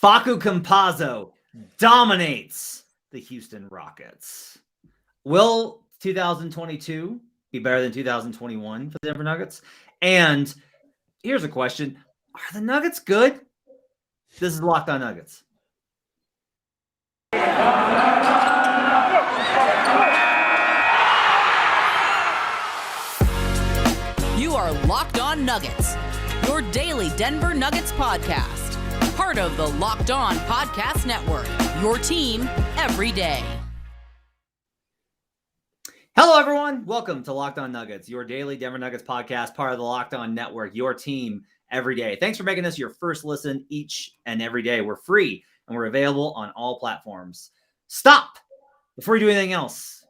Facundo Campazzo dominates the Houston Rockets. Will 2022 be better than 2021 for the Denver Nuggets? And here's a question. Are the Nuggets good? This is Locked On Nuggets. You are Locked On Nuggets, your daily Denver Nuggets podcast. Part of the Locked On Podcast Network, your team every day. Hello, everyone. Welcome to Locked On Nuggets, your daily Denver Nuggets podcast, part of the Locked On Network, your team every day. Thanks for making us your first listen each and every day. We're free and we're available on all platforms. Stop! Before you do anything else,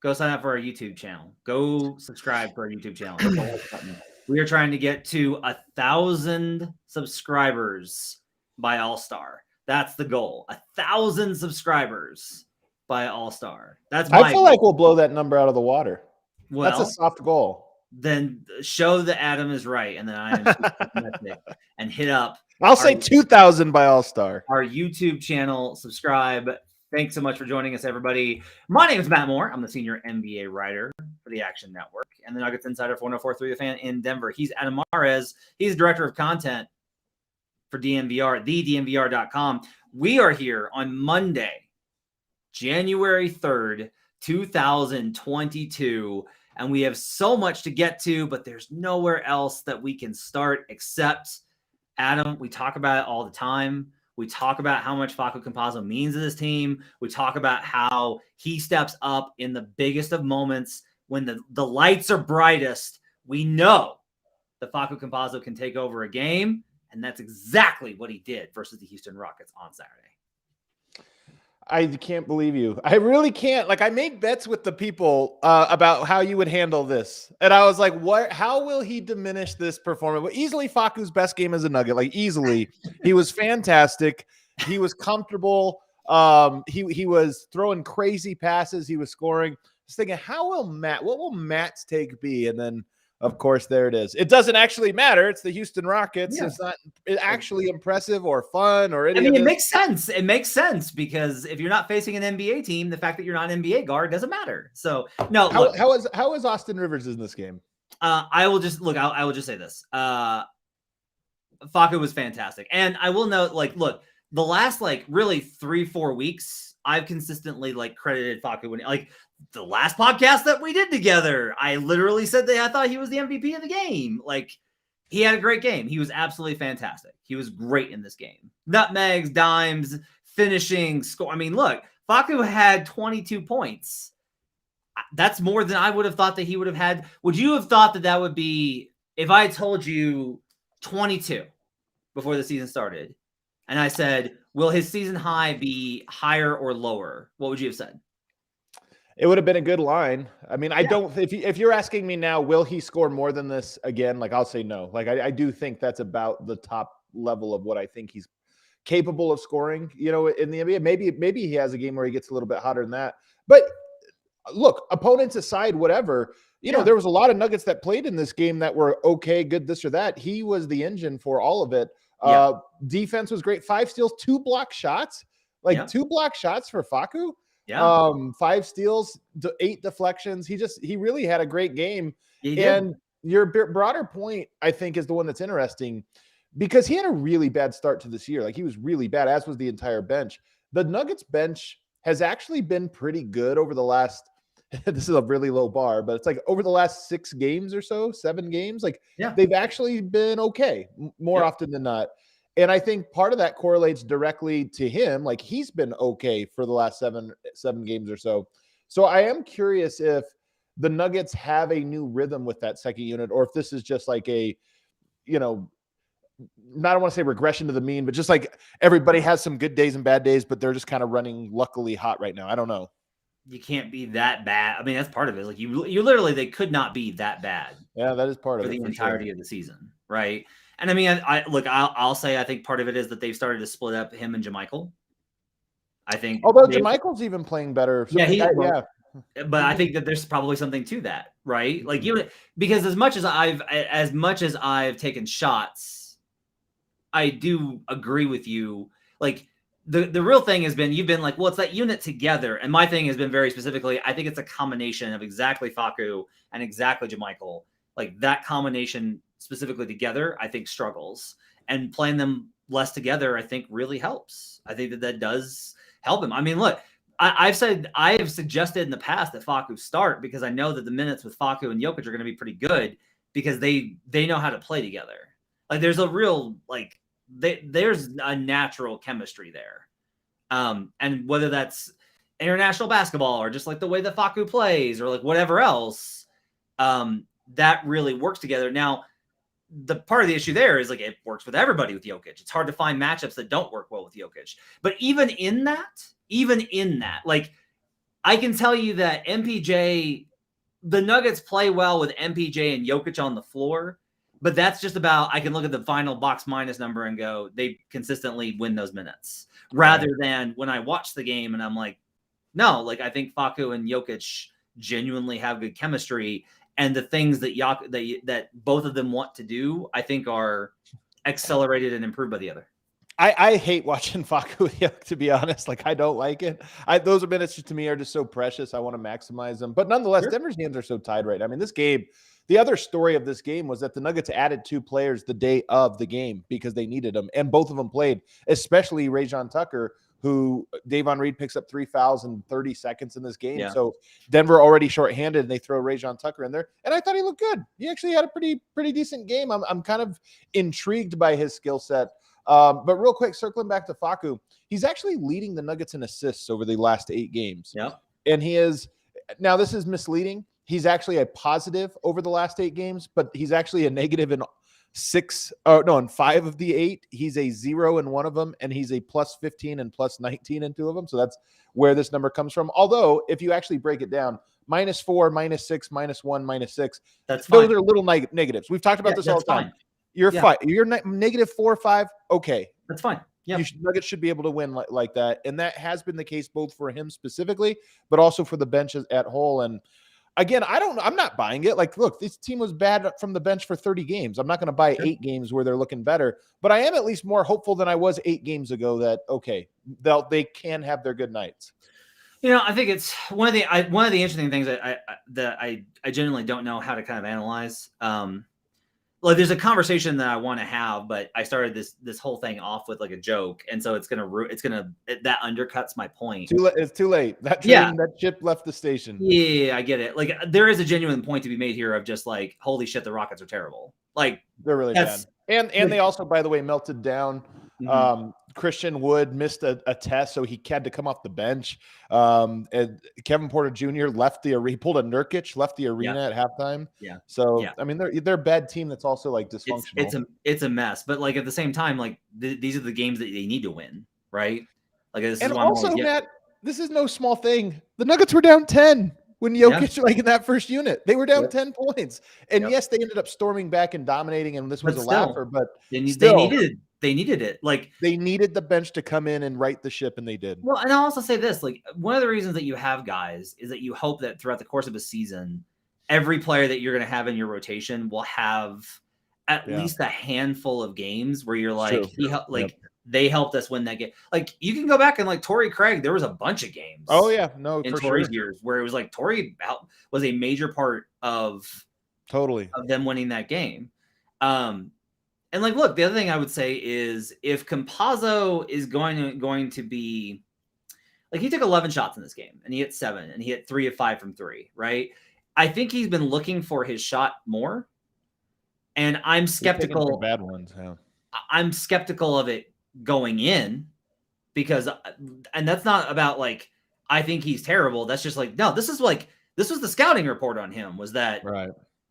go sign up for our YouTube channel. Go subscribe to our YouTube channel. Hit the like button. We are trying to get to 1,000 subscribers by All-Star. That's the goal. 1,000 subscribers by All-Star. That's I feel like we'll blow that number out of the water. Well, that's a soft goal. Then show that Adam is right, and then I am optimistic. And hit up. I'll say 2,000 by All-Star. Our YouTube channel. Subscribe. Thanks so much for joining us, everybody. My name is Matt Moore. I'm the senior NBA writer for the Action Network and the Nuggets Insider for 104.3 The Fan in Denver. He's Adam Mares. He's director of content for DNVR, thednvr.com. We are here on Monday, January 3rd, 2022, and we have so much to get to, but there's nowhere else that we can start except, Adam, we talk about it all the time. We talk about how much Facundo Campazzo means to this team. We talk about how he steps up in the biggest of moments when the lights are brightest. We know that Facundo Campazzo can take over a game, and that's exactly what he did versus the Houston Rockets on Saturday. I can't believe you. I really can't. Like, I made bets with the people about how you would handle this. And I was like, what? How will he diminish this performance? Well, easily Facu's best game as a Nugget. Like, easily. He was fantastic. He was comfortable. He was throwing crazy passes. He was scoring. I was thinking, what will Matt's take be? And then, of course, there it is. It doesn't actually matter. It's the Houston Rockets. Yeah. It's not actually impressive or fun or anything. It makes sense. It makes sense because if you're not facing an NBA team, the fact that you're not an NBA guard doesn't matter. So, no. How is Austin Rivers in this game? I will just say this. Facu was fantastic. And I will note, the last, really 3-4 weeks, I've consistently, credited Facu when, the last podcast that we did together, I literally said that I thought he was the MVP of the game. He had a great game. He was absolutely fantastic. He was great in this game. Nutmegs, dimes, finishing, score. I mean, look, Facu had 22 points. That's more than I would have thought that he would have had. Would you have thought that would be, if I told you 22 before the season started, and I said, will his season high be higher or lower? What would you have said? It would have been a good line. I mean, I don't. If you're asking me now, will he score more than this again? I'll say no. I do think that's about the top level of what I think he's capable of scoring. In the NBA, maybe he has a game where he gets a little bit hotter than that. But look, opponents aside, whatever. There was a lot of Nuggets that played in this game that were okay, good, this or that. He was the engine for all of it. Defense was great. 5 steals, 2 block shots. 2 block shots for Facu. Yeah. 5 steals, 8 deflections. He really had a great game. And your broader point, I think, is the one that's interesting because he had a really bad start to this year. He was really bad, as was the entire bench. The Nuggets bench has actually been pretty good over the last, this is a really low bar, but it's over the last 6 games or so, 7 games. They've actually been okay more often than not. And I think part of that correlates directly to him. He's been okay for the last seven games or so. So I am curious if the Nuggets have a new rhythm with that second unit, or if this is just I don't want to say regression to the mean, but just everybody has some good days and bad days, but they're just kind of running luckily hot right now. I don't know. You can't be that bad. I mean, that's part of it. You literally, they could not be that bad. Yeah, that is part of it for the entirety of the season, right? And I mean, I'll say I think part of it is that they've started to split up him and JaMychal. I think, although JaMychal's even playing better. But I think that there's probably something to that, right? Because as much as I've taken shots I do agree with you. Like the real thing has been, you've been like, well, it's that unit together. And my thing has been very specifically, I think it's a combination of exactly Facu and exactly JaMychal. Like that combination specifically together, I think struggles, and playing them less together, I think really helps. I think that does help him. I mean, look, I have suggested in the past that Facu start, because I know that the minutes with Facu and Jokic are going to be pretty good because they know how to play together. Like there's a real, like there's a natural chemistry there. And whether that's international basketball or just like the way that Facu plays or like whatever else, that really works together. Now, the part of the issue there is like it works with everybody with Jokic. It's hard to find matchups that don't work well with Jokic. But even in that, like I can tell you that the Nuggets play well with MPJ and Jokic on the floor, but that's just about, I can look at the final box minus number and go, they consistently win those minutes, rather than when I watch the game and I'm like, no, like I think Facu and Jokic genuinely have good chemistry. And the things that both of them want to do, I think, are accelerated and improved by the other. I hate watching Facu, to be honest. Like, I don't like it. Those minutes to me are just so precious. I want to maximize them. But nonetheless, sure. Denver's hands are so tied right now. I mean, this game, the other story of this game was that the Nuggets added 2 players the day of the game because they needed them. And both of them played, especially Rajon Tucker, who Davon Reed picks up 3 fouls in 30 seconds in this game. Yeah. So Denver already shorthanded, and they throw Rajon Tucker in there. And I thought he looked good. He actually had a pretty decent game. I'm kind of intrigued by his skill set. But real quick, circling back to Facu, he's actually leading the Nuggets in assists over the last 8 games. Yeah. And he is, now this is misleading. He's actually a positive over the last 8 games, but he's actually a negative in 5 of the 8. He's a 0 in 1 of them, and he's a plus 15 and plus 19 in 2 of them. So that's where this number comes from. Although, if you actually break it down, -4, -6, -1, -6, that's fine. Those are little negatives. We've talked about this all the time. Fine. You're fine. You're -4 or 5. Okay. That's fine. Yeah. Nuggets should be able to win like that. And that has been the case both for him specifically, but also for the benches at whole. And again, I'm not buying it. Like, look, this team was bad from the bench for 30 games. I'm not going to buy 8 games where they're looking better, but I am at least more hopeful than I was 8 games ago that, okay, they can have their good nights. You know, I think it's one of the interesting things that I genuinely don't know how to kind of analyze. Like there's a conversation that I want to have, but I started this whole thing off with like a joke, and so that undercuts my point. It's too late. That ship left the station. Yeah, I get it. Like there is a genuine point to be made here of just like, holy shit, the Rockets are terrible. Like they're really bad. And they also, by the way, melted down. Mm-hmm. Christian Wood missed a test, so he had to come off the bench. And Kevin Porter Jr. pulled a Nurkic, left the arena at halftime. Yeah. So I mean, they're a bad team that's also like dysfunctional. It's a mess. But like at the same time, like these are the games that they need to win, right? Like Matt, this is no small thing. The Nuggets were down 10 when Jokic, like in that first unit, they were down 10 points. And yes, they ended up storming back and dominating, and this was a laugher. But they needed it. Like they needed the bench to come in and right the ship, and they did. Well, and I'll also say this, like one of the reasons that you have guys is that you hope that throughout the course of a season, every player that you're going to have in your rotation will have at least a handful of games where you're like, they helped us win that game. Like you can go back and like Torrey Craig, there was a bunch of games. Oh yeah, no, in Torrey's years where it was like Torrey was a major part of them winning that game. And like, look, the other thing I would say is if Campazzo is going to be like, he took 11 shots in this game and he hit 7 and he hit 3 of 5 from 3, right? I think he's been looking for his shot more. And I'm skeptical. Bad ones, yeah. I'm skeptical of it going in because, and that's not about like, I think he's terrible. That's just like, no, this was the scouting report on him was that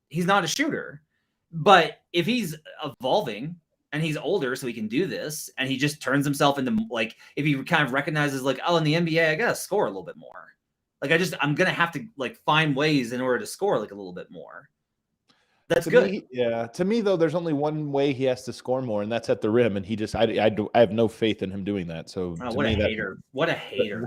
he's not a shooter. But if he's evolving and he's older, so he can do this, and he just turns himself into like, if he kind of recognizes like, oh, in the NBA, I gotta score a little bit more. Like I'm gonna have to like find ways in order to score like a little bit more. That's good. To me though, there's only one way he has to score more, and that's at the rim. And he just, I have no faith in him doing that. So what a hater! What a hater!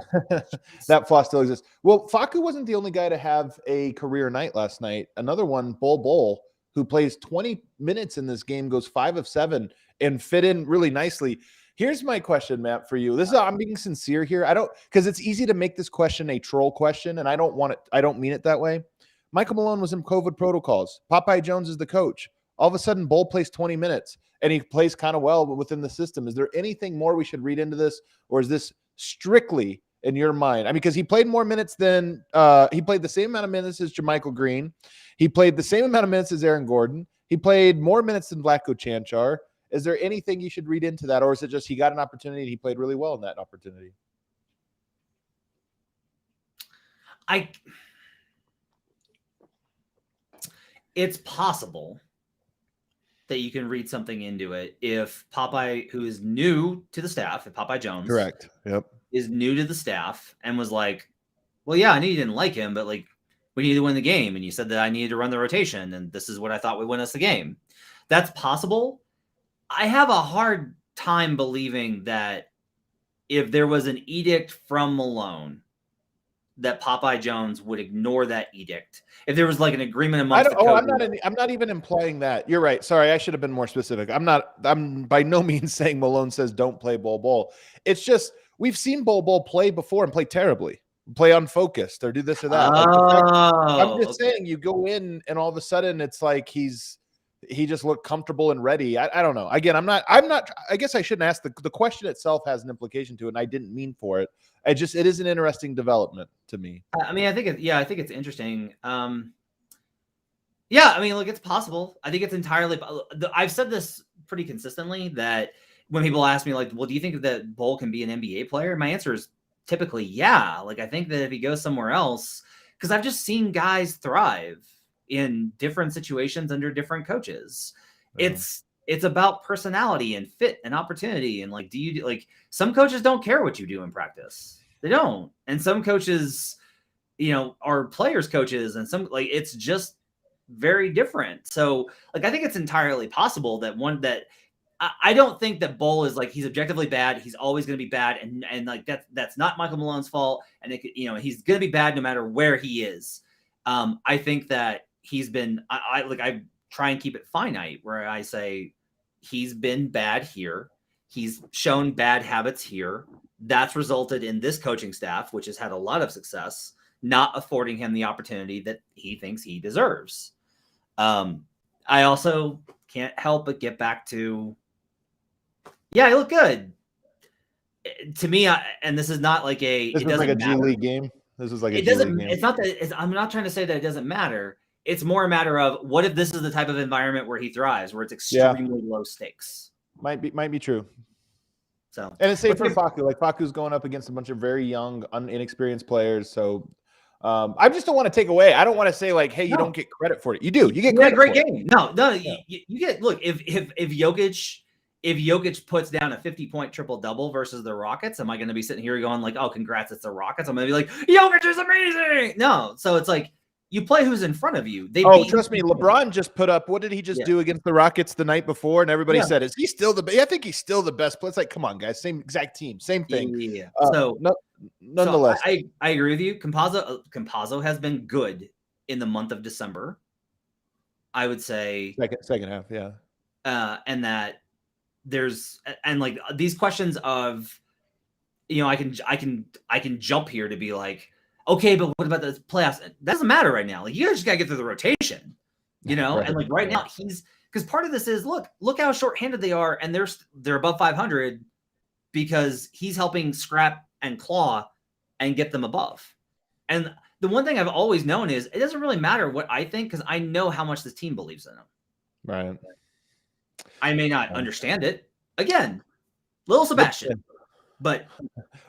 That flaw still exists. Well, Facu wasn't the only guy to have a career night last night. Another one, Bol, who plays 20 minutes in this game, goes 5 of 7 and fit in really nicely. Here's my question, Matt, for you. I'm being sincere here. Because it's easy to make this question a troll question, and I don't mean it that way. Michael Malone was in COVID protocols. Popeye Jones is the coach. All of a sudden, Bull plays 20 minutes, and he plays kind of well within the system. Is there anything more we should read into this, or is this strictly in your mind? I mean, because he played more minutes than he played the same amount of minutes as Jermichael Green. He played the same amount of minutes as Aaron Gordon. He played more minutes than Vlatko Čančar. Is there anything you should read into that, or is it just he got an opportunity and he played really well in that opportunity? It's possible that you can read something into it if Popeye, who is new to the staff, if Popeye Jones, correct, yep, is new to the staff and was like, well, yeah, I knew you didn't like him, but like we need to win the game, and you said that I needed to run the rotation, and this is what I thought would win us the game. That's possible. I have a hard time believing that if there was an edict from Malone that Popeye Jones would ignore that edict. If there was like an agreement amongst I'm not even implying that. You're right. Sorry, I should have been more specific. I'm by no means saying Malone says don't play Bol. It's just we've seen Bol play before and play terribly, play unfocused or do this or that. I'm just saying you go in and all of a sudden it's like he just looked comfortable and ready. I don't know. Again, I'm not, I guess I shouldn't ask. The question itself has an implication to it, and I didn't mean for it. It is an interesting development to me. I mean, I think it's interesting. I mean, look, it's possible. I think it's entirely, I've said this pretty consistently that when people ask me like, well, do you think that Bol can be an NBA player? My answer is typically, yeah. Like, I think that if he goes somewhere else, because I've just seen guys thrive in different situations under different coaches. It's about personality and fit and opportunity. And like, some coaches don't care what you do in practice. They don't. And some coaches, are players coaches, and some it's just very different. So like, I think it's entirely possible that I don't think that Bol is like, he's objectively bad. He's always going to be bad. And like, that's not Michael Malone's fault. And he's going to be bad no matter where he is. I think that he's been, I try and keep it finite where I say he's been bad here. He's shown bad habits here. That's resulted in this coaching staff, which has had a lot of success, not affording him the opportunity that he thinks he deserves. I also can't help but get back to, yeah, I look good. To me, and this is not like this was like a G League game. This is like a G League game. It's not that. I'm not trying to say that it doesn't matter. It's more a matter of what if this is the type of environment where he thrives, where it's extremely low stakes. Might be true. So, and it's safe for Facu. Like Facu's going up against a bunch of very young, inexperienced players. So I just don't want to take away. I don't want to say like, hey, you don't get credit for it. You do. You get credit. Great game. No. Yeah. You get. Look, if Jokic puts down a 50-point triple-double versus the Rockets, am I going to be sitting here going like, oh, congrats, it's the Rockets? I'm going to be like, Jokic is amazing. No. So it's like, you play who's in front of you. Trust me. LeBron just put up, what did he just do against the Rockets the night before? And everybody said, is he still I think he's still the best player. It's like, come on, guys. Same exact team. Same thing. Yeah. Nonetheless. So I agree with you. Campazzo has been good in the month of December. I would say. Second half, yeah. And that there's like these questions of, I can jump here to be like, okay, but what about the playoffs? That doesn't matter right now. Like, you guys just gotta get through the rotation, right. And like right now, because part of this is look how shorthanded they are, and they're above 500 because he's helping scrap and claw and get them above. And the one thing I've always known is it doesn't really matter what I think, because I know how much this team believes in him. Right. I may not understand it. Again, little Sebastian. But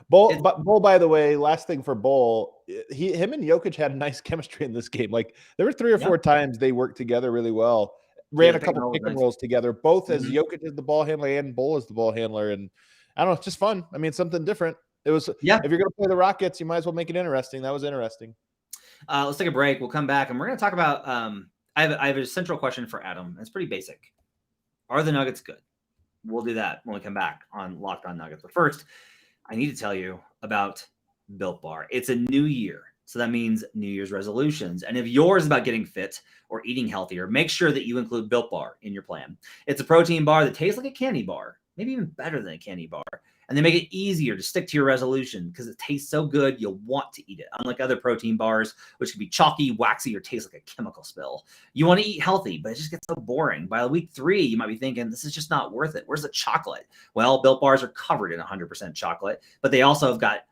Bol, by the way, last thing for Bol, him and Jokic had nice chemistry in this game. Like, there were 3 or 4 times they worked together really well. Ran a couple pick and rolls together, both as Jokic is the ball handler and Bol is the ball handler. And I don't know, it's just fun. I mean, something different. It was. If you're going to play the Rockets, you might as well make it interesting. That was interesting. Let's take a break. We'll come back and we're going to talk about. I have a central question for Adam. It's pretty basic. Are the Nuggets good? We'll do that when we come back on Locked On Nuggets. But first, I need to tell you about Built Bar. It's a new year. So that means New Year's resolutions. And if yours is about getting fit or eating healthier, make sure that you include Built Bar in your plan. It's a protein bar that tastes like a candy bar, maybe even better than a candy bar. And they make it easier to stick to your resolution because it tastes so good, you'll want to eat it. Unlike other protein bars, which can be chalky, waxy, or taste like a chemical spill. You want to eat healthy, but it just gets so boring. By week 3, you might be thinking, this is just not worth it. Where's the chocolate? Well, Built Bars are covered in 100% chocolate, but they also have got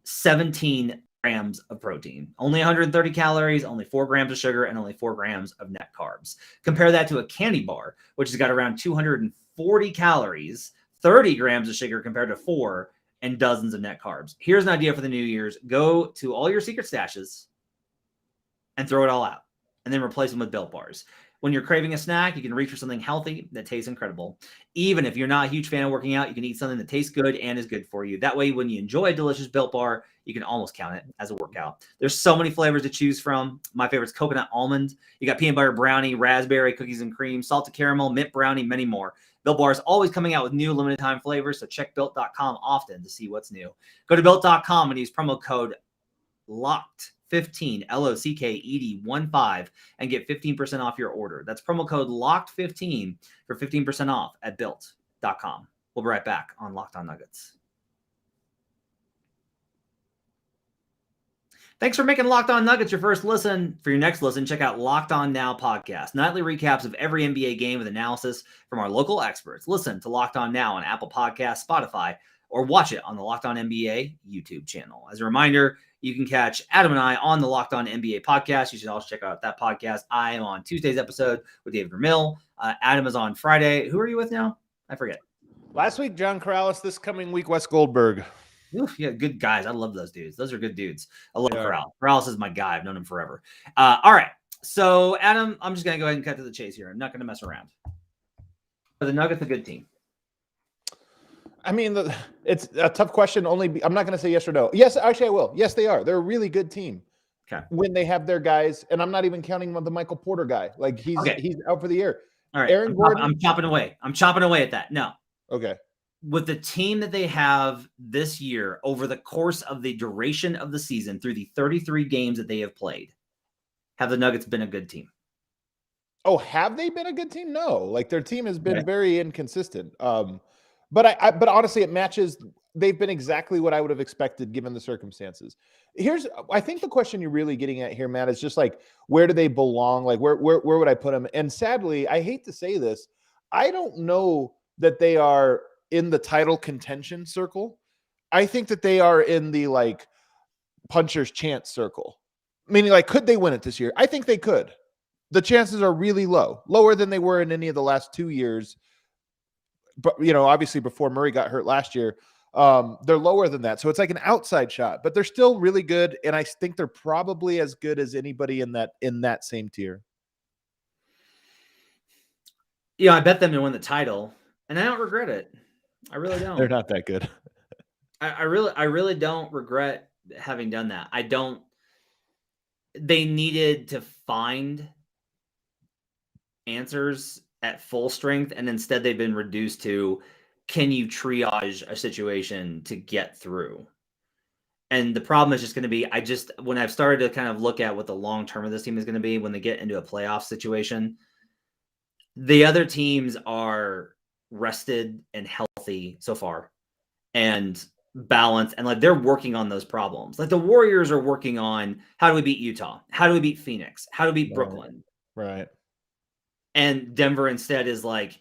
17 grams of protein, only 130 calories, only 4 grams of sugar, and only 4 grams of net carbs. Compare that to a candy bar, which has got around 240 calories, 30 grams of sugar compared to 4, and dozens of net carbs. Here's an idea for the New Year's. Go to all your secret stashes and throw it all out, and then replace them with Built Bars. When you're craving a snack, you can reach for something healthy that tastes incredible. Even if you're not a huge fan of working out, you can eat something that tastes good and is good for you. That way, when you enjoy a delicious Built Bar, you can almost count it as a workout. There's so many flavors to choose from. My favorite is coconut almond. You got peanut butter brownie, raspberry, cookies and cream, salted caramel, mint brownie, many more. Built Bar is always coming out with new limited time flavors, so check Built.com often to see what's new. Go to Built.com and use promo code LOCKED15, LOCKED15, and get 15% off your order. That's promo code LOCKED15 for 15% off at Built.com. We'll be right back on Locked On Nuggets. Thanks for making Locked On Nuggets your first listen. For your next listen, check out Locked On Now podcast. Nightly recaps of every NBA game with analysis from our local experts. Listen to Locked On Now on Apple Podcasts, Spotify, or watch it on the Locked On NBA YouTube channel. As a reminder, you can catch Adam and I on the Locked On NBA podcast. You should also check out that podcast. I am on Tuesday's episode with David Vermill. Adam is on Friday. Who are you with now? I forget. Last week, John Corrales. This coming week, Wes Goldberg. Oof, yeah, good guys. I love those dudes. Those are good dudes. I love Corrales. Corrales is my guy. I've known him forever. All right. So, Adam, I'm just going to go ahead and cut to the chase here. I'm not going to mess around. Are the Nuggets a good team? I mean, it's a tough question. I'm not going to say yes or no. Yes, actually, I will. Yes, they are. They're a really good team. Okay. When they have their guys, and I'm not even counting the Michael Porter guy. Like he's out for the year. All right. Aaron Gordon. I'm chopping away. I'm chopping away at that. No. Okay. With the team that they have this year over the course of the duration of the season through the 33 games that they have played, have the Nuggets been a good team? Oh, have they been a good team? No. Like their team has been very inconsistent. But honestly, it matches. They've been exactly what I would have expected given the circumstances. I think the question you're really getting at here, Matt, is just like, where do they belong? Like, where would I put them? And sadly, I hate to say this, I don't know that they are in the title contention circle. I think that they are in the like puncher's chance circle. Meaning, like, could they win it this year? I think they could. The chances are really low, lower than they were in any of the last 2 years. But, obviously before Murray got hurt last year, they're lower than that. So it's like an outside shot, but they're still really good. And I think they're probably as good as anybody in that same tier. Yeah, I bet them to win the title, and I don't regret it. I really don't. They're not that good. I really don't regret having done that. They needed to find answers at full strength, and instead they've been reduced to, can you triage a situation to get through? And the problem is just going to be, when I've started to kind of look at what the long term of this team is going to be when they get into a playoff situation, the other teams are rested and healthy so far and balanced, and like they're working on those problems. Like the Warriors are working on, how do we beat Utah? How do we beat Phoenix? How do we beat Brooklyn? Right. And Denver instead is like,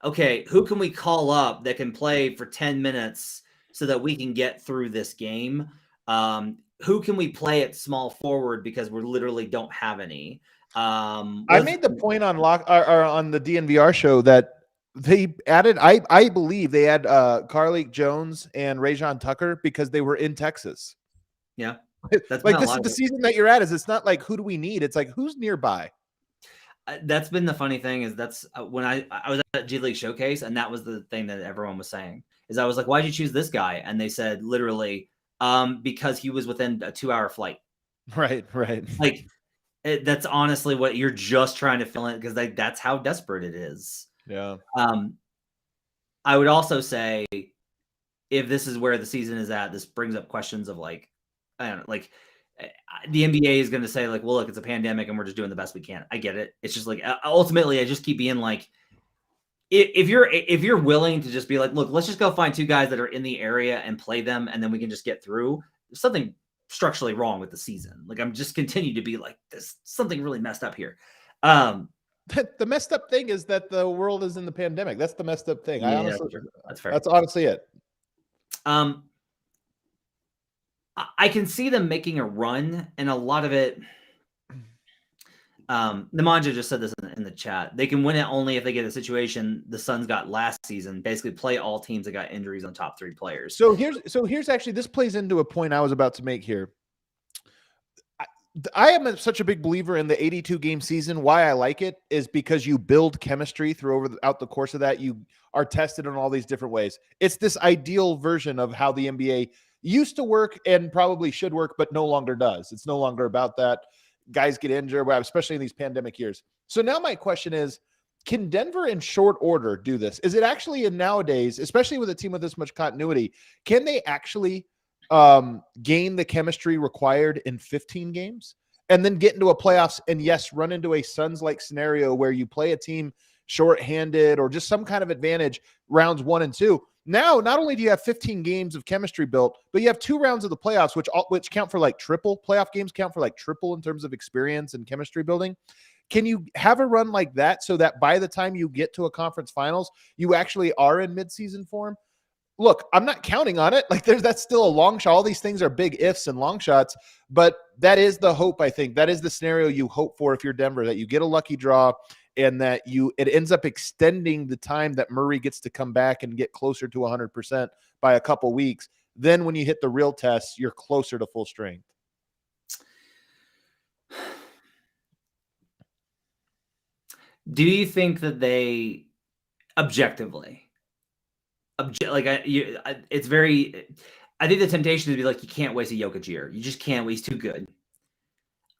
okay, who can we call up that can play for 10 minutes so that we can get through this game? Who can we play at small forward because we literally don't have any? I made the point on on the DNVR show that they added, I believe they had Carlik Jones and Rajon Tucker because they were in Texas. Yeah. That's like, this is the season that you're at. It's not like, who do we need? It's like, who's nearby? That's been the funny thing is that's when I was at G League Showcase, and that was the thing that everyone was saying is I was like, why'd you choose this guy? And they said literally, because he was within a 2-hour flight. Right. Like that's honestly what you're just trying to fill in because that's how desperate it is. Yeah. I would also say if this is where the season is at, this brings up questions of like, I don't know, like the NBA is going to say like, well, look, it's a pandemic and we're just doing the best we can. I get it. It's just like, ultimately I just keep being like, if you're willing to just be like, look, let's just go find 2 guys that are in the area and play them, and then we can just get through. There's something structurally wrong with the season. Like, I'm just continue to be like, there's something really messed up here. The messed up thing is that the world is in the pandemic. That's the messed up thing. Yeah, that's fair. That's honestly it. I can see them making a run, and a lot of it. Nemanja just said this in the chat. They can win it only if they get a situation the Suns got last season. Basically, play all teams that got injuries on top 3 players. So here's actually, this plays into a point I was about to make here. I am such a big believer in the 82 game season. Why I like it is because you build chemistry throughout the course of that. You are tested in all these different ways. It's this ideal version of how the NBA used to work and probably should work, but no longer does. It's no longer about that. Guys get injured, especially in these pandemic years. So now my question is, can Denver in short order do this? Is it actually nowadays, especially with a team with this much continuity, can they actually gain the chemistry required in 15 games and then get into a playoffs and yes, run into a Suns-like scenario where you play a team shorthanded or just some kind of advantage rounds 1 and 2. Now, not only do you have 15 games of chemistry built, but you have 2 rounds of the playoffs, which count for like triple. Playoff games count for like triple in terms of experience and chemistry building. Can you have a run like that so that by the time you get to a conference finals, you actually are in midseason form? Look, I'm not counting on it. Like that's still a long shot. All these things are big ifs and long shots, but that is the hope. I think that is the scenario you hope for if you're Denver, that you get a lucky draw and that it ends up extending the time that Murray gets to come back and get closer to 100% by a couple weeks. Then when you hit the real tests, you're closer to full strength. Do you think that they objectively, it's very, I think the temptation is to be like, you can't waste a Jokic year. You just can't. He's too good.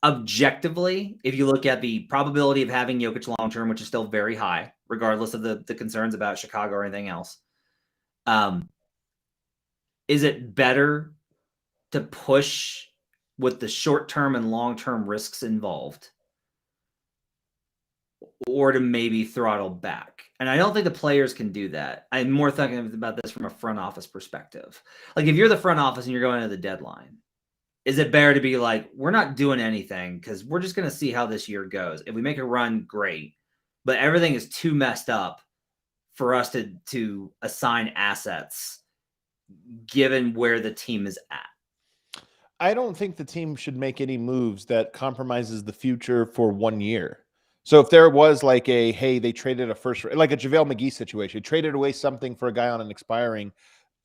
Objectively, if you look at the probability of having Jokic long-term, which is still very high, regardless of the concerns about Chicago or anything else, is it better to push with the short-term and long-term risks involved or to maybe throttle back? And I don't think the players can do that. I'm more thinking about this from a front office perspective. Like if you're the front office and you're going to the deadline, is it better to be like, we're not doing anything because we're just going to see how this year goes. If we make a run, great. But everything is too messed up for us to assign assets given where the team is at. I don't think the team should make any moves that compromises the future for 1 year. So if there was like they traded a first, like a JaVale McGee situation, traded away something for a guy on an expiring.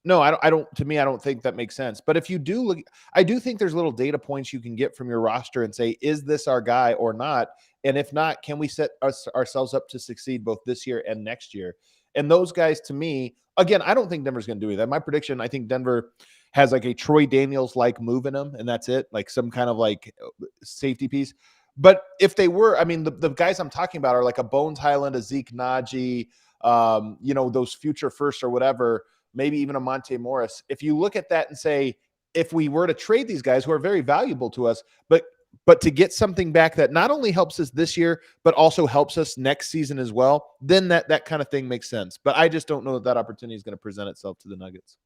No, I don't. To me, I don't think that makes sense. But if you do look, I do think there's little data points you can get from your roster and say, is this our guy or not? And if not, can we set ourselves up to succeed both this year and next year? And those guys, to me, again, I don't think Denver's going to do that. My prediction, I think Denver has like a Troy Daniels-like move in them, and that's it, like some kind of like safety piece. But if they were, I mean, the guys I'm talking about are like a Bones Highland, a Zeke Naji, those future firsts or whatever, maybe even a Monte Morris. If you look at that and say, if we were to trade these guys who are very valuable to us, but to get something back that not only helps us this year, but also helps us next season as well, then that kind of thing makes sense. But I just don't know that opportunity is going to present itself to the Nuggets.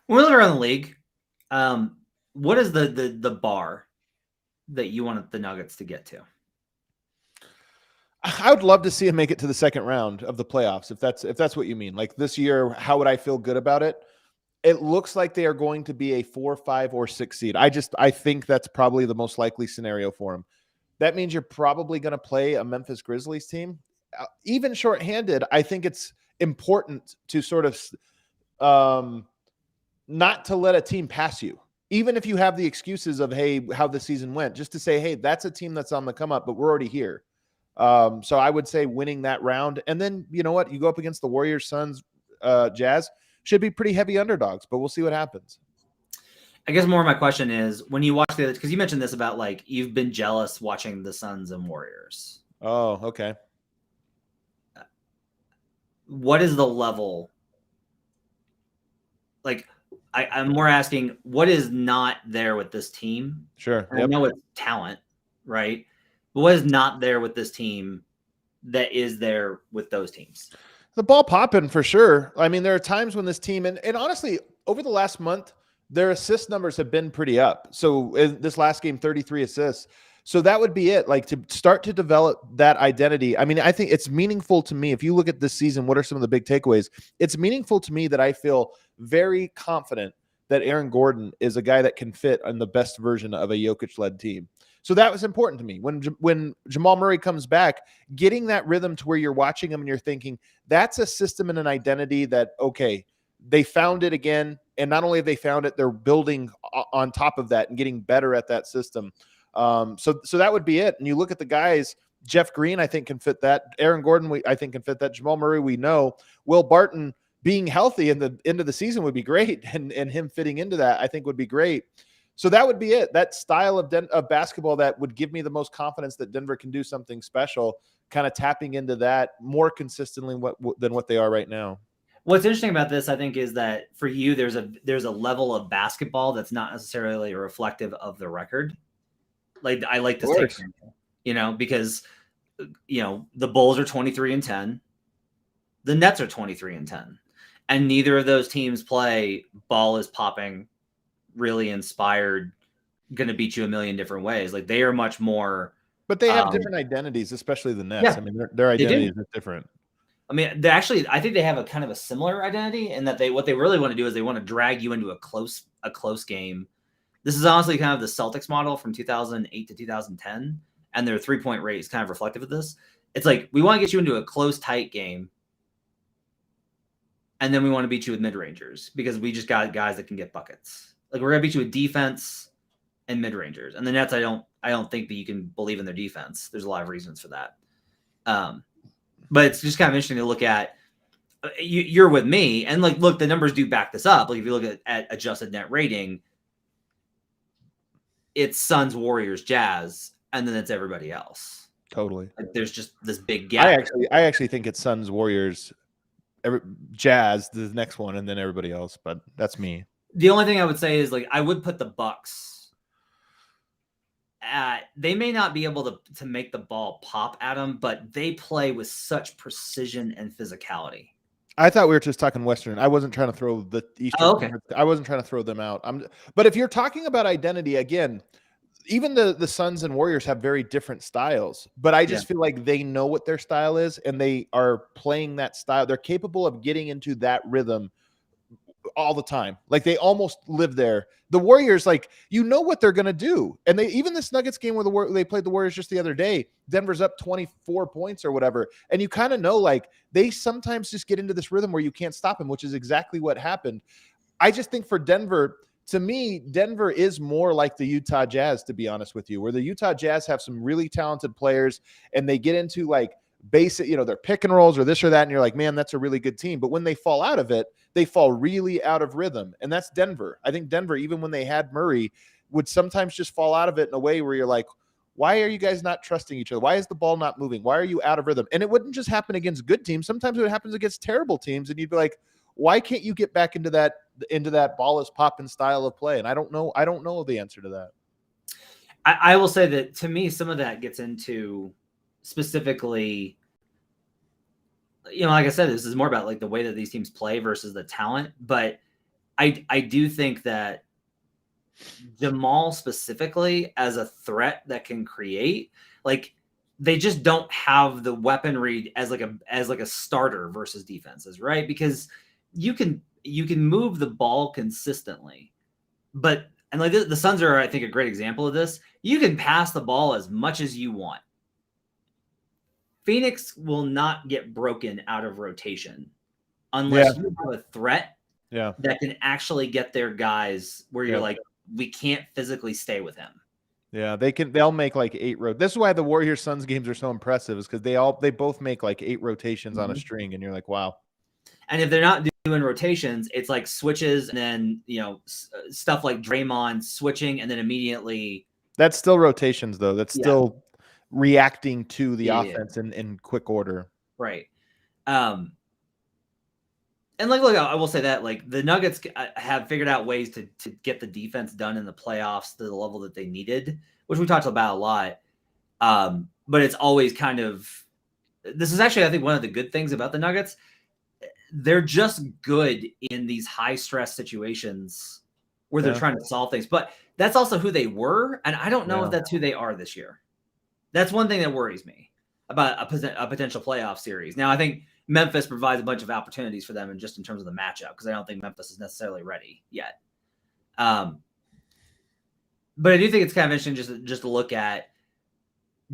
When we look around the league, what is the bar that you want the Nuggets to get to? I would love to see him make it to the second round of the playoffs. If that's what you mean, like this year, how would I feel good about it? It looks like they are going to be a 4, 5, or 6 seed. I think that's probably the most likely scenario for them. That means you're probably going to play a Memphis Grizzlies team. Even shorthanded, I think it's important to sort of not to let a team pass you. Even if you have the excuses of, hey, how the season went, just to say, hey, that's a team that's on the come up, but we're already here. So I would say winning that round. And then, you know what? You go up against the Warriors, Suns, Jazz. Should be pretty heavy underdogs, but we'll see what happens. I guess more of my question is, when you watch because you mentioned this about like you've been jealous watching the Suns and Warriors. Oh, okay. What is the level? Like, I'm more asking what is not there with this team. Sure. Yep. I know it's talent, right? But what is not there with this team that is there with those teams? The ball popping for sure. I mean, there are times when this team, and honestly, over the last month, their assist numbers have been pretty up. So in this last game, 33 assists. So that would be it. Like to start to develop that identity. I mean, I think it's meaningful to me. If you look at this season, what are some of the big takeaways? It's meaningful to me that I feel very confident that Aaron Gordon is a guy that can fit on the best version of a Jokic-led team. So that was important to me. When Jamal Murray comes back, getting that rhythm to where you're watching him and you're thinking, that's a system and an identity that, okay, they found it again. And not only have they found it, they're building on top of that and getting better at that system. So that would be it. And you look at the guys, Jeff Green, I think can fit that. Aaron Gordon, I think can fit that. Jamal Murray, we know. Will Barton being healthy in the end of the season would be great. And him fitting into that, I think would be great. So that would be it. That style of basketball that would give me the most confidence that Denver can do something special, kind of tapping into that more consistently than what they are right now. What's interesting about this, I think, is that for you, there's a level of basketball that's not necessarily reflective of the record. Like I like this take, because the Bulls are 23-10, the Nets are 23-10, and neither of those teams play ball is popping, really inspired, going to beat you a million different ways. Like they are much more, but they have different identities, especially the Nets. Yeah, I mean, their identities are different. I mean, I think they have a kind of a similar identity in that what they really want to do is they want to drag you into a close game. This is honestly kind of the Celtics model from 2008 to 2010, and their 3-point rate is kind of reflective of this. It's like, we want to get you into a close, tight game, and then we want to beat you with mid-rangers because we just got guys that can get buckets. Like we're going to beat you with defense and mid-rangers. And the Nets, I don't think that you can believe in their defense. There's a lot of reasons for that. But it's just kind of interesting to look at. You're with me, and like, look, the numbers do back this up. Like if you look at adjusted net rating, it's Suns, Warriors, Jazz, and then it's everybody else. Totally. Like there's just this big gap. I actually think it's Suns, Warriors, Jazz, the next one, and then everybody else. But that's me. The only thing I would say is like I would put the Bucks at. They may not be able to make the ball pop at them, but they play with such precision and physicality. I thought we were just talking Western. I wasn't trying to throw the Eastern. Oh, okay. I wasn't trying to throw them out. But if you're talking about identity again, even the Suns and Warriors have very different styles. But I just feel like they know what their style is, and they are playing that style. They're capable of getting into that rhythm all the time. Like they almost live there. The Warriors, like, what they're going to do. And even this Nuggets game where they played the Warriors just the other day, Denver's up 24 points or whatever. And you kind of know, like, they sometimes just get into this rhythm where you can't stop them, which is exactly what happened. I just think for Denver, to me, Denver is more like the Utah Jazz, to be honest with you, where the Utah Jazz have some really talented players and they get into like basic, their pick and rolls or this or that. And you're like, man, that's a really good team. But when they fall out of it, they fall really out of rhythm. And that's Denver. I think Denver, even when they had Murray, would sometimes just fall out of it in a way where you're like, why are you guys not trusting each other? Why is the ball not moving? Why are you out of rhythm? And it wouldn't just happen against good teams. Sometimes it happens against terrible teams. And you'd be like, why can't you get back into that ball is popping style of play? And I don't know the answer to that. I will say that to me, some of that gets into specifically, like I said, this is more about like the way that these teams play versus the talent. But I do think that Jamal specifically as a threat that can create, like they just don't have the weaponry as like a starter versus defenses, right? Because you can move the ball consistently, but like the Suns are, I think, a great example of this. You can pass the ball as much as you want. Phoenix will not get broken out of rotation unless you have a threat that can actually get their guys where you're like, we can't physically stay with him. Yeah, they'll make like 8 This is why the Warriors Suns games are so impressive, is because they both make like 8 rotations on a string, and you're like, wow. And if they're not doing rotations, it's like switches and then, stuff like Draymond switching and then immediately. That's still rotations though. That's still reacting to the offense in quick order. Right. And like, look, I will say that like the Nuggets have figured out ways to get the defense done in the playoffs to the level that they needed, which we talked about a lot. But it's always kind of, this is actually, I think, one of the good things about the Nuggets. They're just good in these high stress situations where they're trying to solve things. But that's also who they were. And I don't know if that's who they are this year. That's one thing that worries me about a potential playoff series. Now, I think Memphis provides a bunch of opportunities for them in terms of the matchup, because I don't think Memphis is necessarily ready yet. But I do think it's kind of interesting just to look at,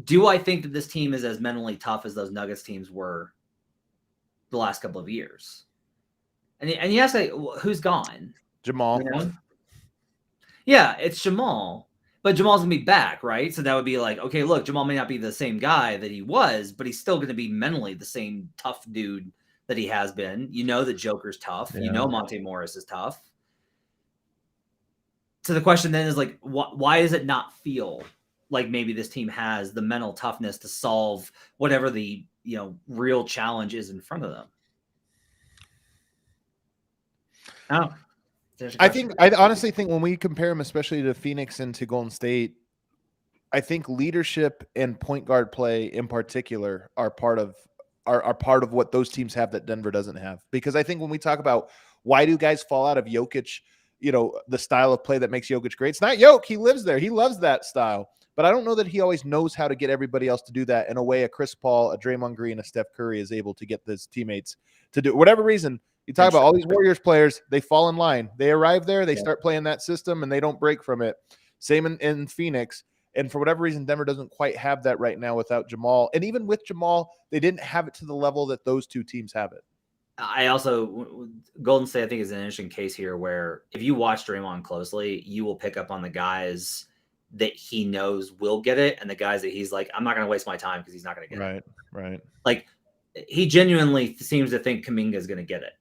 do I think that this team is as mentally tough as those Nuggets teams were the last couple of years? And you ask, like, who's gone? Jamal. You know? Yeah, it's Jamal. But Jamal's going to be back, right? So that would be like, okay, look, Jamal may not be the same guy that he was, but he's still going to be mentally the same tough dude that he has been. You know that Joker's tough. Yeah. You know Monte Morris is tough. So the question then is, like, why does it not feel like maybe this team has the mental toughness to solve whatever the real challenge is in front of them? Oh. I honestly think when we compare them, especially to Phoenix and to Golden State, I think leadership and point guard play in particular are part of what those teams have that Denver doesn't have. Because I think when we talk about why do guys fall out of Jokic, the style of play that makes Jokic great, it's not Jokic. He lives there. He loves that style. But I don't know that he always knows how to get everybody else to do that in a way a Chris Paul, a Draymond Green, a Steph Curry is able to get his teammates to do. Whatever reason, you talk about all these Warriors players, they fall in line. They arrive there, they start playing that system, and they don't break from it. Same in Phoenix. And for whatever reason, Denver doesn't quite have that right now without Jamal. And even with Jamal, they didn't have it to the level that those two teams have it. I also, Golden State, I think, is an interesting case here where if you watch Draymond closely, you will pick up on the guys that he knows will get it and the guys that he's like, I'm not going to waste my time because he's not going to get it. Right. Like, he genuinely seems to think Kuminga is going to get it.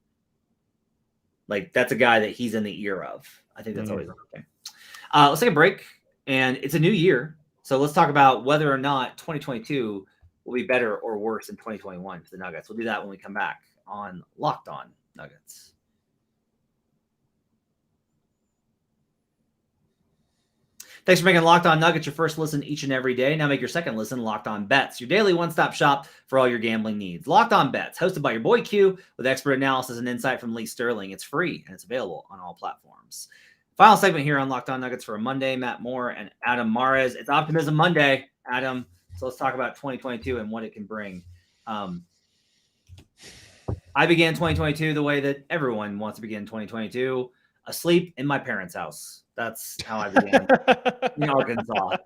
Like, that's a guy that he's in the ear of. I think that's always okay. Let's take a break. And it's a new year. So let's talk about whether or not 2022 will be better or worse than 2021 for the Nuggets. We'll do that when we come back on Locked On Nuggets. Thanks for making Locked On Nuggets your first listen each and every day. Now make your second listen Locked On Bets, your daily one-stop shop for all your gambling needs. Locked On Bets, hosted by your boy Q, with expert analysis and insight from Lee Sterling. It's free and it's available on all platforms. Final segment here on Locked On Nuggets for a Monday. Matt Moore and Adam Mares. It's Optimism Monday, Adam. So let's talk about 2022 and what it can bring. I began 2022 the way that everyone wants to begin 2022, asleep in my parents' house. That's how I began in Arkansas.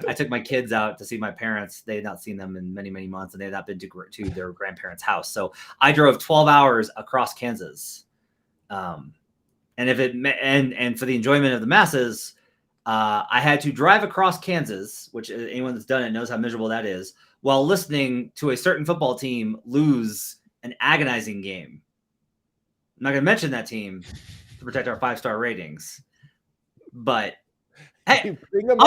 I took my kids out to see my parents. They had not seen them in many, many months, and they had not been to their grandparents' house. So I drove 12 hours across Kansas. And for the enjoyment of the masses, I had to drive across Kansas, which anyone that's done it knows how miserable that is, while listening to a certain football team lose an agonizing game. I'm not going to mention that team to protect our 5-star ratings, but hey, I'm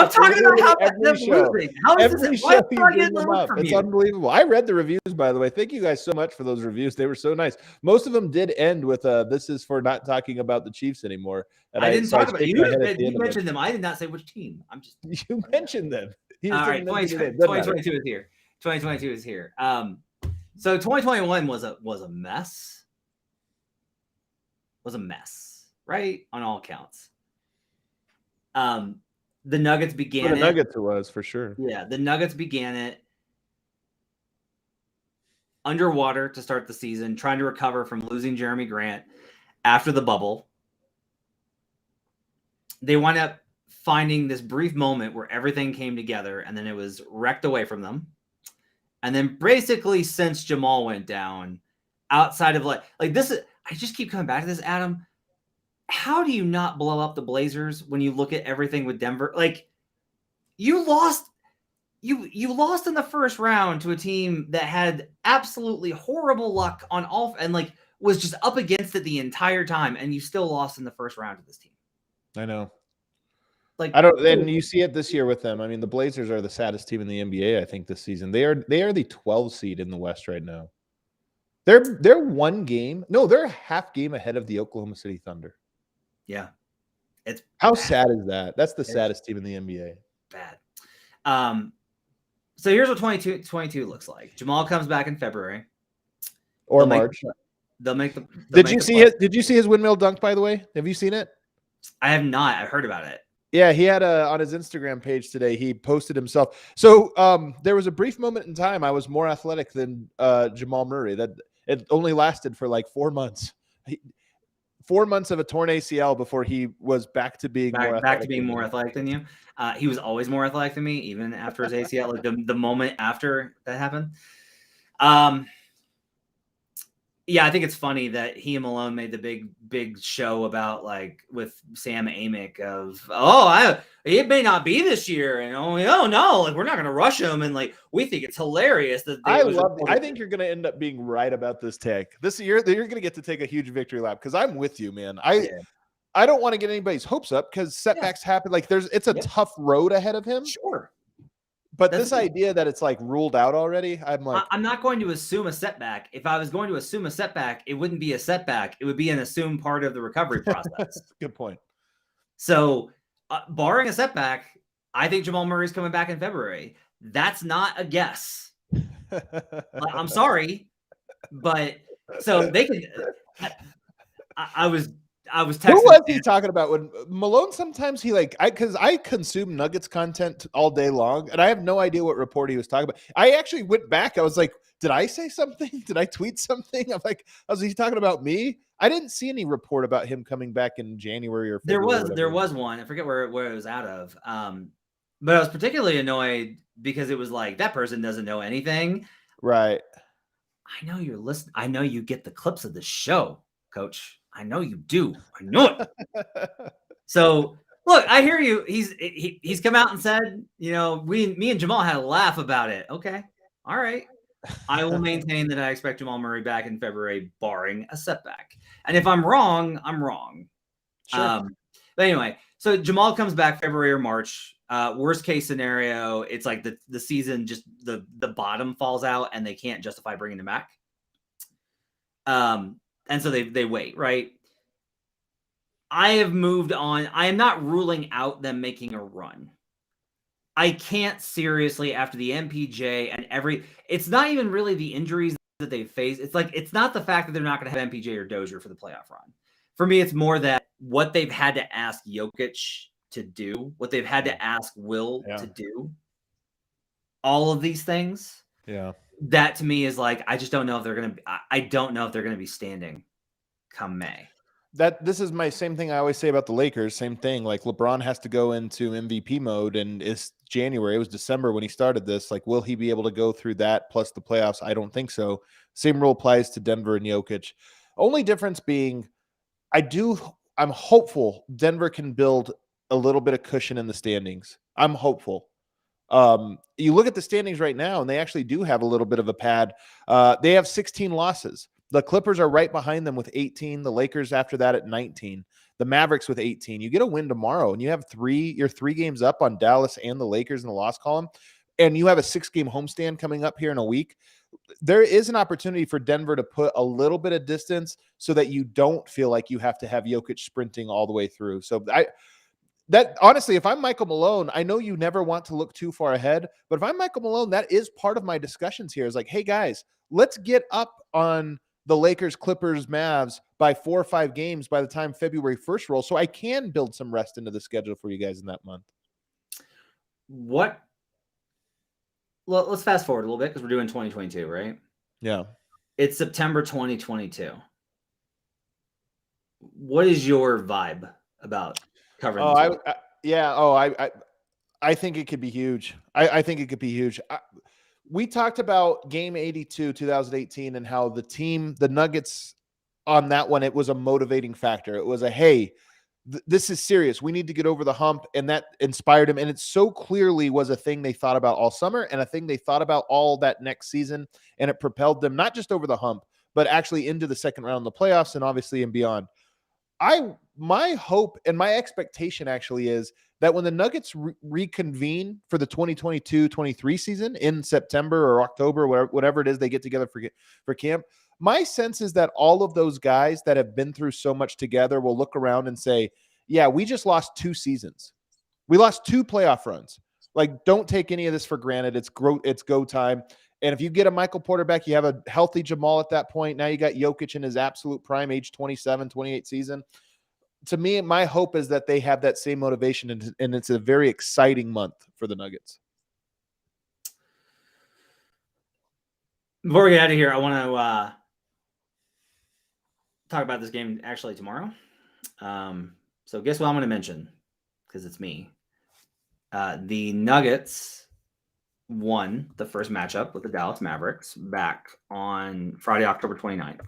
talking about how they're losing. How is this? Why do I get the look from It's you? unbelievable. I read the reviews, by the way. Thank you guys so much for those reviews. They were so nice. Most of them did end with "This is for not talking about the Chiefs anymore." And I didn't talk about it. You mentioned them. I did not say which team. You mentioned them. All right, 2022 is here. 2022 is here. So 2021 was a mess. Was a mess, right? On all counts. The Nuggets began it. Nuggets it was, for sure. Yeah, the Nuggets began it underwater to start the season, trying to recover from losing Jeremy Grant after the bubble. They wound up finding this brief moment where everything came together, and then it was wrecked away from them. And then basically since Jamal went down, outside of like this, I just keep coming back to this, Adam. How do you not blow up the Blazers when you look at everything with Denver? Like, you lost in the first round to a team that had absolutely horrible luck on all and was just up against it the entire time, and you still lost in the first round to this team. I know. And you see it this year with them. I mean, the Blazers are the saddest team in the NBA, I think, this season. They are the 12 seed in the West right now. They're one game. No, they're a half game ahead of the Oklahoma City Thunder. Yeah. It's how bad. sad is that? That's the saddest team in the NBA. Bad. So here's what 22 looks like. Jamal comes back in February or March. They'll make the. Did you see his windmill dunk? By the way, have you seen it? I have not. I've heard about it. Yeah, he had on his Instagram page today. He posted himself. So there was a brief moment in time I was more athletic than Jamal Murray. That it only lasted for like 4 months. 4 months of a torn ACL before he was back to being more athletic than you. He was always more athletic than me, even after his ACL. Like the moment after that happened. Yeah, I think it's funny that he and Malone made the big show about like with Sam Amick of it may not be this year and no, like we're not going to rush him and like we think it's hilarious that I think you're going to end up being right about this take. This year you're going to get to take a huge victory lap because I'm with you, man. I don't want to get anybody's hopes up because setbacks happen. Like it's a tough road ahead of him. Sure. But this idea that it's like ruled out already, I'm not going to assume a setback. If I was going to assume a setback, it wouldn't be a setback. It would be an assumed part of the recovery process. Good point. So, barring a setback, I think Jamal Murray's coming back in February. That's not a guess. I'm sorry, but so they could. I was texting. Who was he talking about when Malone? Sometimes he because I consume Nuggets content all day long, and I have no idea what report he was talking about. I actually went back. I was like, did I say something? Did I tweet something? I'm like, was he talking about me? I didn't see any report about him coming back in January or February. There was one. I forget where it was out of. But I was particularly annoyed because it was like that person doesn't know anything. Right. I know you're listening. I know you get the clips of the show, Coach. I know you do. I know it. So look, I hear you. He's come out and said, me and Jamal had a laugh about it. Okay. All right. I will maintain that I expect Jamal Murray back in February, barring a setback. And if I'm wrong, I'm wrong. Sure. But anyway, so Jamal comes back February or March. Worst case scenario, it's like the season, just the bottom falls out and they can't justify bringing him back. And so they wait, right? I have moved on. I am not ruling out them making a run. I can't seriously, after the MPJ and it's not even really the injuries that they face. It's not the fact that they're not going to have MPJ or Dozier for the playoff run. For me, it's more that what they've had to ask Jokic to do, what they've had to ask Will to do, all of these things. Yeah. That to me is like, I just don't know if they're going to, I don't know if they're going to be standing come May. This is my same thing I always say about the Lakers. Same thing. Like LeBron has to go into MVP mode and it's January. It was December when he started this. Like, will he be able to go through that plus the playoffs? I don't think so. Same rule applies to Denver and Jokic. Only difference being I'm hopeful Denver can build a little bit of cushion in the standings. I'm hopeful. You look at the standings right now, and they actually do have a little bit of a pad. They have 16 losses. The Clippers are right behind them with 18. The Lakers after that at 19. The Mavericks with 18. You get a win tomorrow, and you have you're 3 games up on Dallas and the Lakers in the loss column, and you have a 6-game homestand coming up here in a week. There is an opportunity for Denver to put a little bit of distance so that you don't feel like you have to have Jokic sprinting all the way through. So honestly, if I'm Michael Malone, I know you never want to look too far ahead, but if I'm Michael Malone, that is part of my discussions here is like, hey guys, let's get up on the Lakers, Clippers, Mavs by 4 or 5 games by the time February 1st rolls. So I can build some rest into the schedule for you guys in that month. Well, let's fast forward a little bit because we're doing 2022, right? Yeah. It's September 2022. What is your vibe about covering this? I think it could be huge. I think it could be huge. We talked about game 82, 2018, and how the Nuggets on that one, it was a motivating factor. It was hey, this is serious. We need to get over the hump. And that inspired him. And it so clearly was a thing they thought about all summer and a thing they thought about all that next season. And it propelled them not just over the hump, but actually into the second round of the playoffs and obviously and beyond. My hope and my expectation actually is that when the Nuggets reconvene for the 2022-23 season in September or October, whatever it is they get together for camp, My sense is that all of those guys that have been through so much together will look around and say, yeah, we just lost 2 seasons. We lost 2 playoff runs. Like, don't take any of this for granted. It's go time. And if you get a Michael Porter back, you have a healthy Jamal at that point. Now you got Jokic in his absolute prime, age 27, 28 season. To me, my hope is that they have that same motivation, and it's a very exciting month for the Nuggets. Before we get out of here, I want to talk about this game actually tomorrow. So guess what I'm going to mention, because it's me. The Nuggets won the first matchup with the Dallas Mavericks back on Friday, October 29th.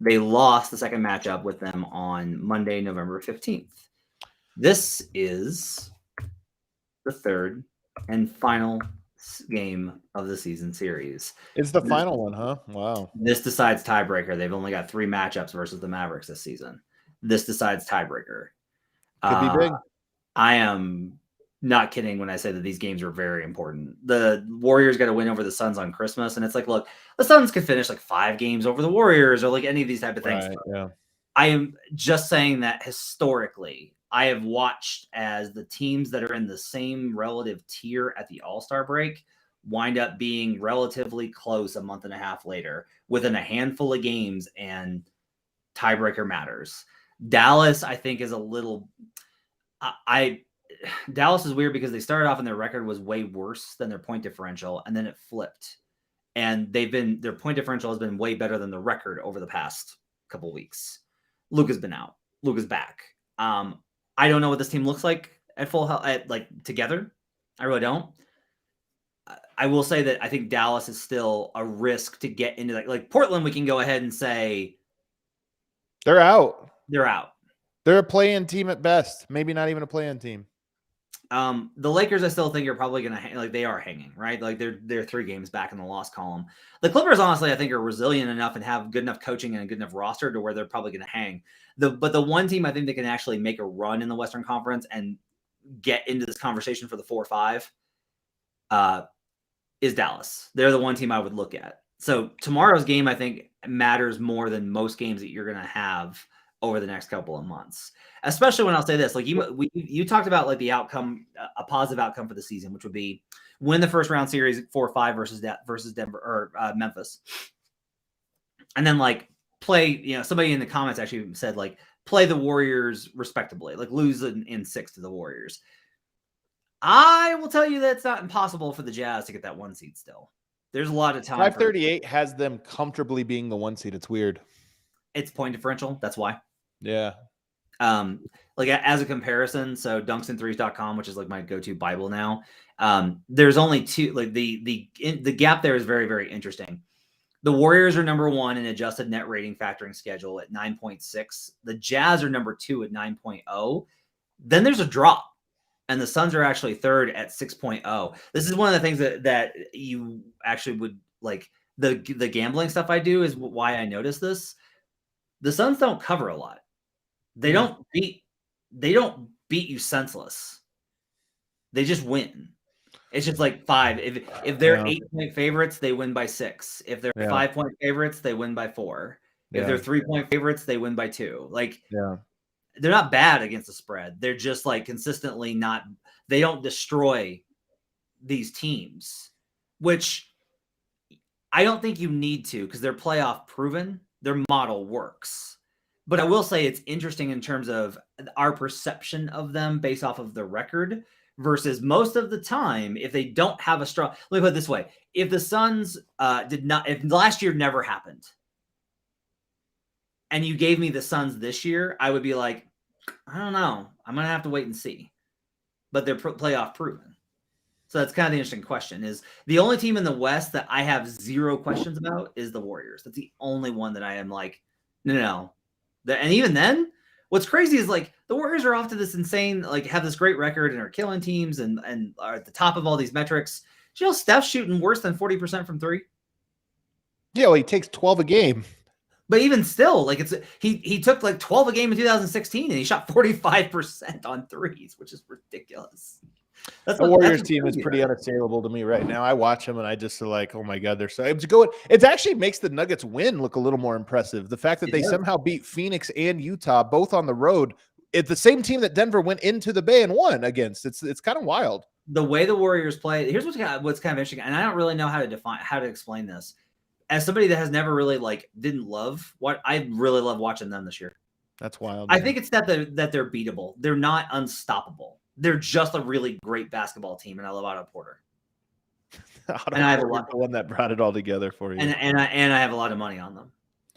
They lost the second matchup with them on Monday, November 15th. This is the third and final game of the season series. It's the final one, huh? Wow. This decides tiebreaker. They've only got 3 matchups versus the Mavericks this season. This decides tiebreaker. Could be big. I am not kidding when I say that these games are very important. The Warriors got to win over the Suns on Christmas, and it's like, look, the Suns could finish like 5 games over the Warriors or like any of these type of things. Right, yeah. I am just saying that historically, I have watched as the teams that are in the same relative tier at the All-Star break wind up being relatively close a month and a half later within a handful of games, and tiebreaker matters. Dallas, I think, is a little Dallas is weird because they started off and their record was way worse than their point differential, and then it flipped. And their point differential has been way better than the record over the past couple weeks. Luka's been out. Luka's back. I don't know what this team looks like at full health, together. I really don't. I will say that I think Dallas is still a risk to get into like Portland. We can go ahead and say they're out. They're out. They're a play-in team at best. Maybe not even a play-in team. The Lakers, I still think, are probably going to hang. Like, they are hanging, right? Like, they're 3 games back in the loss column. The Clippers, honestly, I think are resilient enough and have good enough coaching and a good enough roster to where they're probably going to hang. But the one team I think that can actually make a run in the Western Conference and get into this conversation for the 4-5 is Dallas. They're the one team I would look at. So tomorrow's game, I think, matters more than most games that you're going to have over the next couple of months, especially when I'll say this, like you talked about like the outcome, a positive outcome for the season, which would be win the first round series 4-5 versus Denver or Memphis. And then like play, somebody in the comments actually said like play the Warriors respectably, like lose in 6 to the Warriors. I will tell you that it's not impossible for the Jazz to get that 1 seed still. There's a lot of time. 538 has them comfortably being the 1 seed. It's weird. It's point differential. That's why. Yeah. Like as a comparison, so dunksandthrees.com, which is like my go-to Bible now. There's only 2, like the gap there is very, very interesting. The Warriors are number 1 in adjusted net rating factoring schedule at 9.6. The Jazz are number 2 at 9.0. Then there's a drop, and the Suns are actually 3rd at 6.0. This is one of the things that you actually would like. The gambling stuff I do is why I noticed this. The Suns don't cover a lot. They don't beat you senseless. They just win. It's just like 5. If they're 8-point favorites, they win by 6. If they're 5-point favorites, they win by 4. If they're 3-point favorites, they win by 2. Like, they're not bad against the spread. They're just like consistently not. They don't destroy these teams, which I don't think you need to because they're playoff proven. Their model works. But I will say it's interesting in terms of our perception of them based off of the record versus most of the time, if they don't have a strong, let me put it this way. If the Suns if last year never happened and you gave me the Suns this year, I would be like, I don't know. I'm going to have to wait and see. But they're playoff proven. So that's kind of the interesting question is the only team in the West that I have 0 questions about is the Warriors. That's the only one that I am like, no. And even then, what's crazy is like the Warriors are off to this insane, like have this great record and are killing teams and are at the top of all these metrics. Steph's shooting worse than 40% from 3. Yeah, well, he takes 12 a game. But even still, like he took like 12 a game in 2016 and he shot 45% on threes, which is ridiculous. The Warriors team is pretty unassailable to me right now. I watch them and I just feel like, oh my God, they're so it's going. It actually makes the Nuggets win look a little more impressive. The fact that they somehow beat Phoenix and Utah both on the road. It's the same team that Denver went into the Bay and won against. It's kind of wild. The way the Warriors play. Here's what's kind of interesting, and I don't really know how to explain this. As somebody that has never really didn't love what I really love watching them this year. That's wild. I think it's that they're beatable. They're not unstoppable. They're just a really great basketball team, and I love Otto Porter. And I have the one that brought it all together for you. And I have a lot of money on them.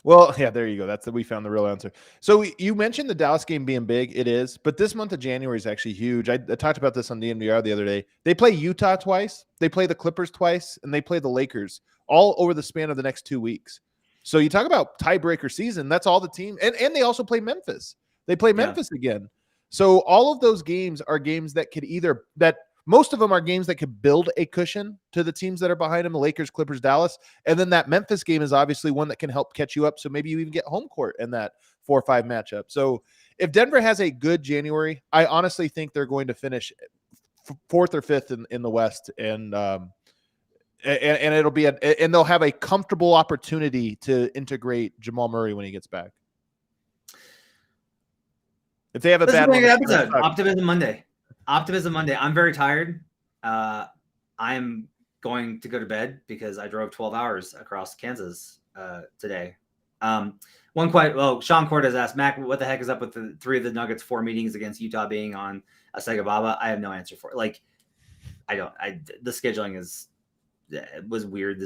Well, yeah, there you go. We found the real answer. So you mentioned the Dallas game being big. It is, but this month of January is actually huge. I talked about this on DNVR the other day. They play Utah twice, they play the Clippers twice, and they play the Lakers all over the span of the next 2 weeks. So you talk about tiebreaker season. That's all the team. And they also play Memphis. They play Memphis again. So all of those games are games that could most of them are games that could build a cushion to the teams that are behind them, the Lakers, Clippers, Dallas. And then that Memphis game is obviously one that can help catch you up. So maybe you even get home court in that 4-5 matchup. So if Denver has a good January, I honestly think they're going to finish 4th or 5th in the West. And it'll be and they'll have a comfortable opportunity to integrate Jamal Murray when he gets back. If they have a bad episode, Optimism Monday. I'm very tired. I'm going to go to bed because I drove 12 hours across Kansas today. Sean Cortez asked, Mac, what the heck is up with the 3 of the Nuggets 4 meetings against Utah being on a Segababa? I have no answer for it. The scheduling was weird.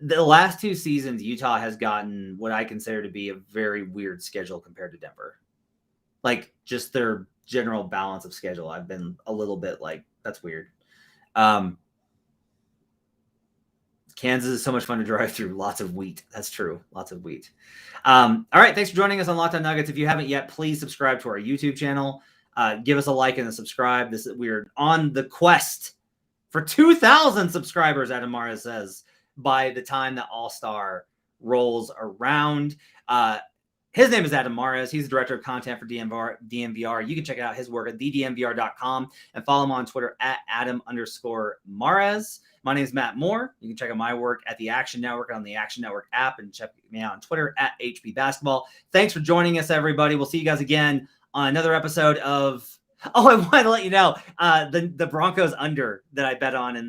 The last 2 seasons, Utah has gotten what I consider to be a very weird schedule compared to Denver. Just their general balance of schedule. I've been a little bit that's weird. Kansas is so much fun to drive through. Lots of wheat. That's true. Lots of wheat. All right. Thanks for joining us on Locked On Nuggets. If you haven't yet, please subscribe to our YouTube channel. Give us a like and a subscribe. We're on the quest for 2,000 subscribers, Adam Mara says, by the time that All-Star rolls around. His name is Adam Mares. He's the director of content for DNVR. You can check out his work at thednvr.com and follow him on Twitter at Adam_Mares. My name is Matt Moore. You can check out my work at the Action Network on the Action Network app and check me out on Twitter at HB Basketball. Thanks for joining us, everybody. We'll see you guys again on another episode of. Oh, I want to let you know the Broncos under that I bet on in